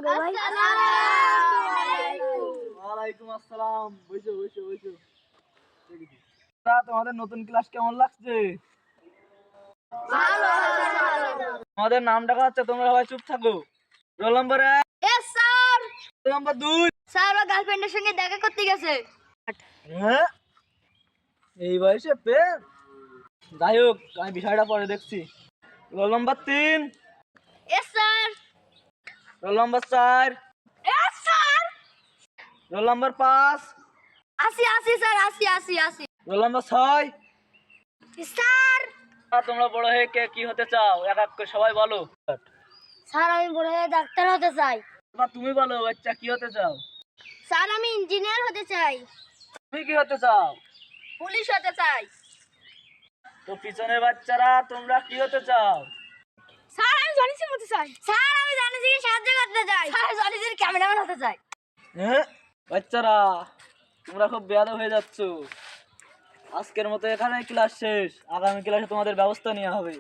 ভাই। ওয়ালাইকুম আসসালাম। বসো বসো বসো। তোমাদের নতুন ক্লাস কেমন লাগছে? তোমাদের নাম ডাকা হচ্ছে, তোমরা সবাই চুপ থাকো। Roll number 1, yes sir. Roll number 2। Sir ও গার্লফ্রেন্ডের সঙ্গে দেখা করতে গেছে। হ্যাঁ, এই বয়সে প্রেম? যাই হোক, আমি বিষয়টা পরে দেখছি। Roll number 3, yes sir. Roll নম্বর 4, यस স্যার। রোল নম্বর 5, আসি স্যার, আসি। Roll number 6। স্যার। তোমরা বড় হয়ে কে কি হতে চাও, এক এক করে সবাই বলো। স্যার আমি বড় হয়ে ডাক্তার হতে চাই। তুমি বলো বাচ্চা, কি হতে চাও? স্যার আমি ইঞ্জিনিয়ার হতে চাই। তুমি কি হতে চাও? পুলিশ হতে চাই। তো পিছনের বাচ্চারা, তোমরা কি হতে চাও? স্যার আমি জনি সিং হতে চাই। স্যার আমি জনি সিং এর সাহায্য করতে চাই। স্যার জনি সিং ক্যামেরাম্যান হতে চাই। হ্যাঁ বাচ্চারা, তোমরা খুব বেয়াদব হয়ে যাচ্ছ। আজকের মতো এখানে ক্লাস শেষ, আগামী ক্লাসে তোমাদের ব্যবস্থা নেওয়া হবে।